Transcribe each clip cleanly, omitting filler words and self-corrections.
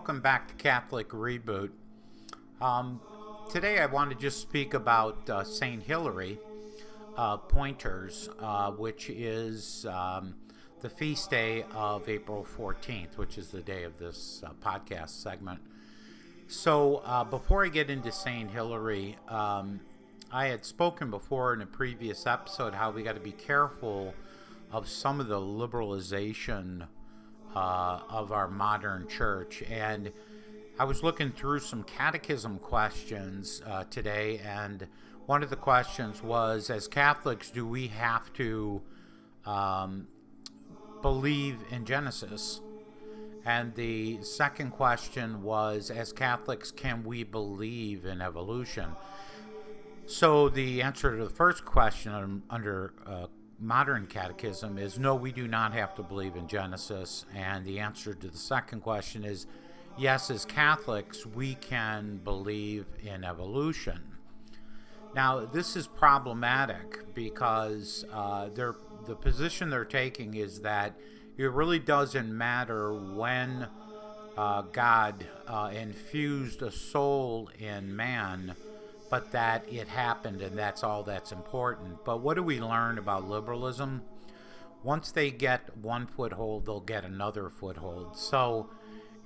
welcome back to Catholic Reboot. Today I want to just speak about St. Hilary Pointers, which is the feast day of April 14th, which is the day of this podcast segment. So before I get into St. Hilary, I had spoken before in a previous episode how we got to be careful of some of the liberalization of our modern church. And I was looking through some catechism questions today, and one of the questions was, as Catholics, do we have to believe in Genesis? And the second question was, as Catholics, can we believe in evolution? So the answer to the first question under modern catechism is no, we do not have to believe in Genesis. And the answer to the second question is yes, as Catholics, we can believe in evolution. Now, this is problematic because the position they're taking is that it really doesn't matter when God infused a soul in man, but that it happened, and that's all that's important. But what do we learn about liberalism? Once they get one foothold, they'll get another foothold. So,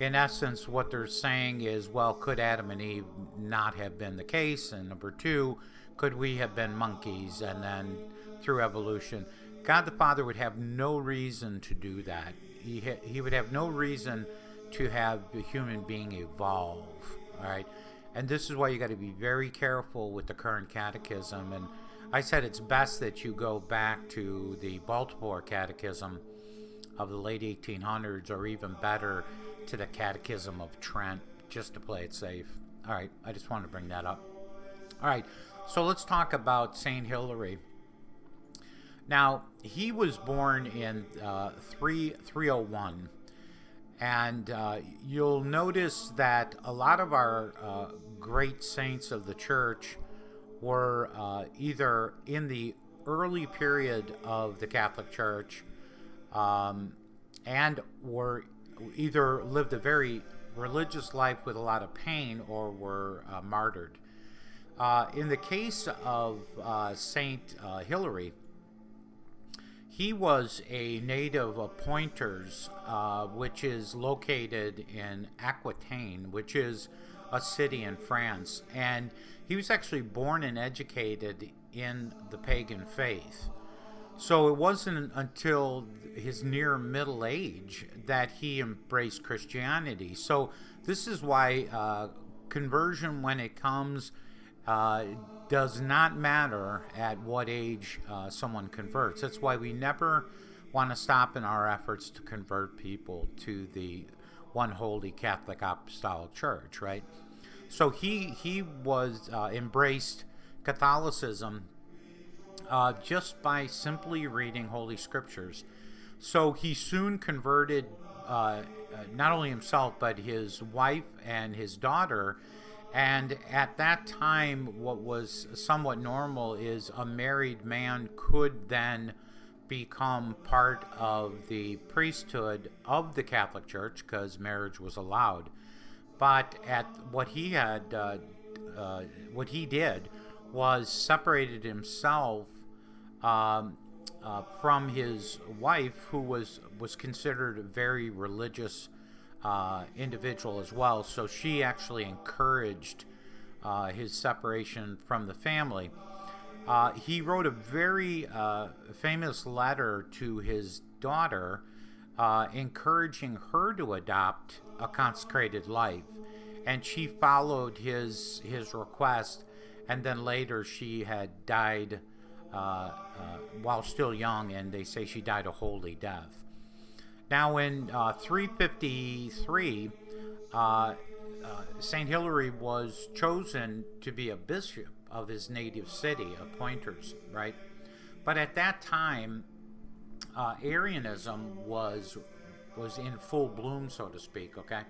in essence, what they're saying is, well, could Adam and Eve not have been the case? And number two, could we have been monkeys? And then through evolution, God the Father would have no reason to do that. He would have no reason to have a human being evolve, all right? And this is why you got to be very careful with the current catechism. And I said it's best that you go back to the Baltimore Catechism of the late 1800s, or even better, to the Catechism of Trent, just to play it safe. All right, I just wanted to bring that up. All right, so let's talk about St. Hilary. Now, he was born in 301. And you'll notice that a lot of our great saints of the church were either in the early period of the Catholic Church and were either lived a very religious life with a lot of pain or were martyred. In the case of Saint Hilary, he was a native of Pointers, which is located in Aquitaine, which is a city in France. And he was actually born and educated in the pagan faith. So it wasn't until his near middle age that he embraced Christianity. So this is why conversion, when it comes, does not matter at what age someone converts. That's why we never want to stop in our efforts to convert people to the one holy Catholic Apostolic Church, right? So he was embraced Catholicism just by simply reading Holy Scriptures. So he soon converted not only himself, but his wife and his daughter. And at that time, what was somewhat normal is a married man could then become part of the priesthood of the Catholic Church because marriage was allowed. But what he did was separated himself from his wife, who was considered a very religious individual as well. So she actually encouraged his separation from the family. He wrote a very famous letter to his daughter, encouraging her to adopt a consecrated life, and she followed his request. And then later she had died while still young, and they say she died a holy death. Now, in 353, St. Hilary was chosen to be a bishop of his native city of Pointers, right? But at that time, Arianism was in full bloom, so to speak, okay?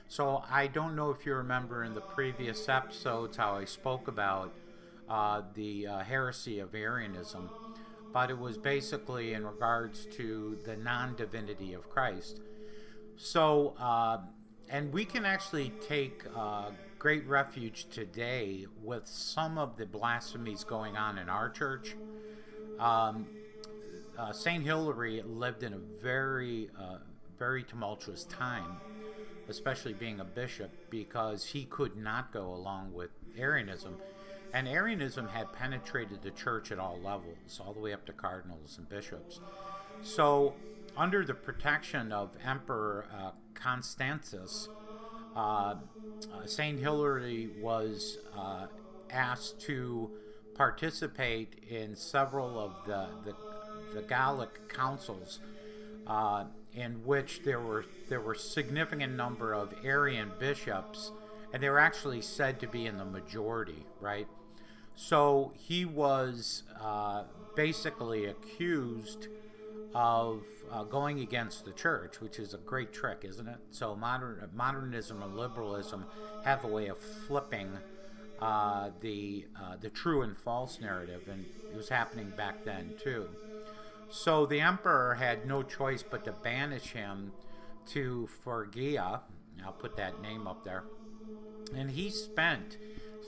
So I don't know if you remember in the previous episodes how I spoke about the heresy of Arianism, but it was basically in regards to the non-divinity of Christ. So And we can actually take great refuge today with some of the blasphemies going on in our church. St. Hilary lived in a very tumultuous time, especially being a bishop, because he could not go along with Arianism. And Arianism had penetrated the church at all levels, all the way up to cardinals and bishops. So, under the protection of Emperor Constantius, St. Hilary was asked to participate in several of the Gallic councils, in which there were significant number of Arian bishops, and they were actually said to be in the majority, right? So he was basically accused of going against the church, which is a great trick, isn't it? So modernism and liberalism have a way of flipping the true and false narrative, and it was happening back then too. So the emperor had no choice but to banish him to Phrygia. I'll put that name up there. And he spent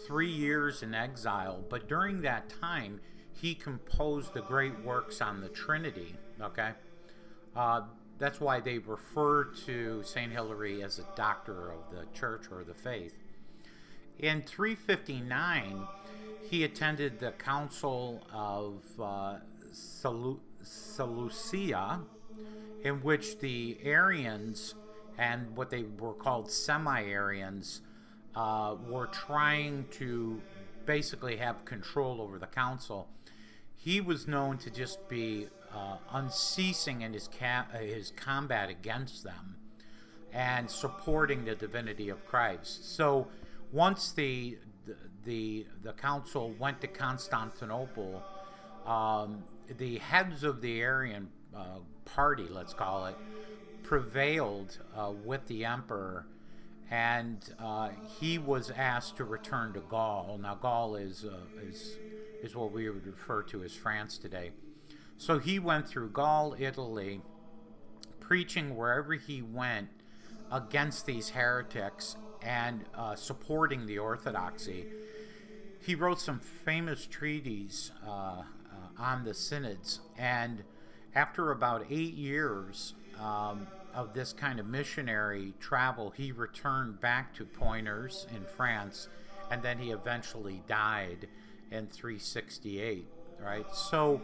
3 years in exile, but during that time, he composed the great works on the Trinity, okay? That's why they refer to St. Hilary as a doctor of the church or the faith. In 359, he attended the Council of Seleucia, in which the Arians and what they were called semi-Arians were trying to basically have control over the council. He was known to just be unceasing in his combat against them and supporting the divinity of Christ. So once the council went to Constantinople, the heads of the Arian party, let's call it, prevailed with the emperor, and he was asked to return to Gaul. Now, Gaul is what we would refer to as France today. So he went through Gaul, Italy, preaching wherever he went against these heretics and supporting the orthodoxy. He wrote some famous treatises on the synods, and after about 8 years of this kind of missionary travel, he returned back to Poitiers in France, and then he eventually died in 368, right? So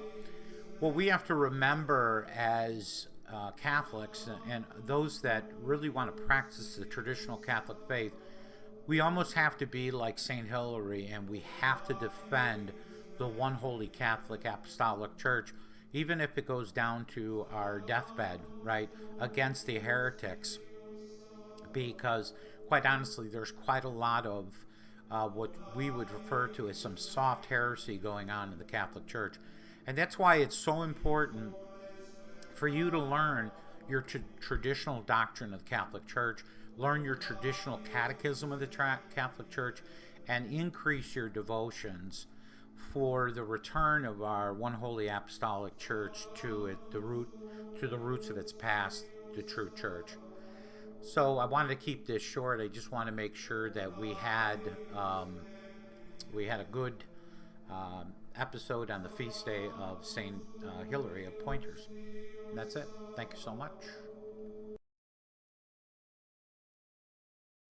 what we have to remember as Catholics and those that really want to practice the traditional Catholic faith, we almost have to be like St. Hilary, and we have to defend the one holy Catholic Apostolic Church, even if it goes down to our deathbed, right, against the heretics, because quite honestly, there's quite a lot of what we would refer to as some soft heresy going on in the Catholic Church. And that's why it's so important for you to learn your traditional doctrine of the Catholic Church, learn your traditional catechism of the Catholic Church, and increase your devotions for the return of our one holy apostolic church to the roots of its past, the true church. So I wanted to keep this short. I just want to make sure that we had a good episode on the feast day of St. Hilary of Poitiers. And that's it. Thank you so much.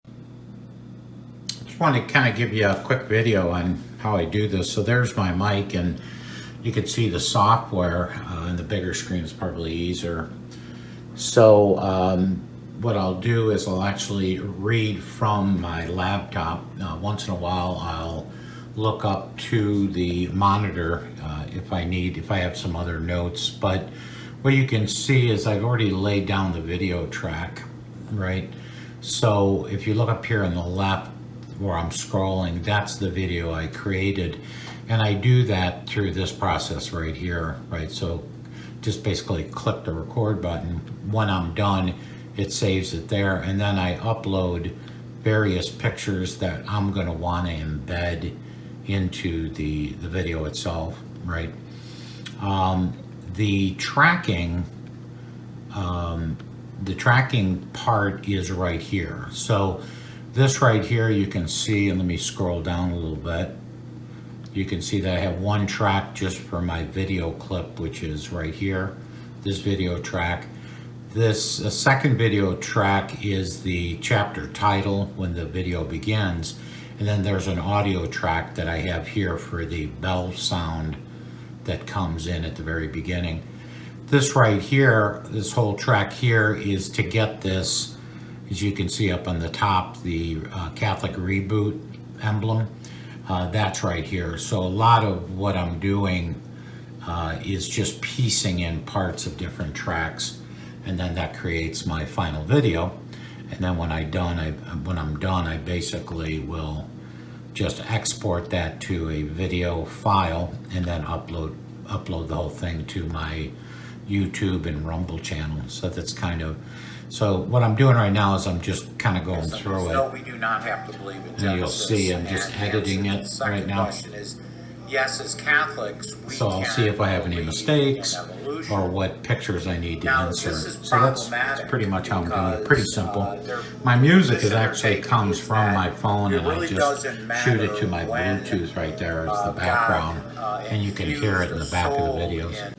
I just want to kind of give you a quick video on how I do this. So there's my mic, and you can see the software, and the bigger screen is probably easier. So what I'll do is I'll actually read from my laptop. Once in a while I'll look up to the monitor if I have some other notes. But what you can see is I've already laid down the video track, right? So if you look up here on the left where I'm scrolling, that's the video I created. And I do that through this process right here, right? So just basically click the record button. When I'm done, it saves it there. And then I upload various pictures that I'm gonna wanna embed into the video itself, right? The tracking the tracking part is right here. So this right here you can see, and let me scroll down a little bit. You can see that I have one track just for my video clip, which is right here, this video track. This second video track is the chapter title when the video begins, and then there's an audio track that I have here for the bell sound that comes in at the very beginning. This right here, this whole track here is to get this, as you can see up on the top, the Catholic Reboot emblem. That's right here. So a lot of what I'm doing is just piecing in parts of different tracks, and then that creates my final video. And then when I'm done, I basically will just export that to a video file and then upload the whole thing to my YouTube and Rumble channel. So that's kind of, so what I'm doing right now is I'm just kind of going through it. No, we do not have to believe in Genesis. And you'll see I'm just editing it right now. Is, yes, as Catholics, we so I'll see if I have any mistakes or what pictures I need to insert. So that's pretty much how I'm doing it. Pretty simple. My music is actually comes from my phone, and I just shoot it to my Bluetooth right there as the background, and you can hear it in the back of the videos.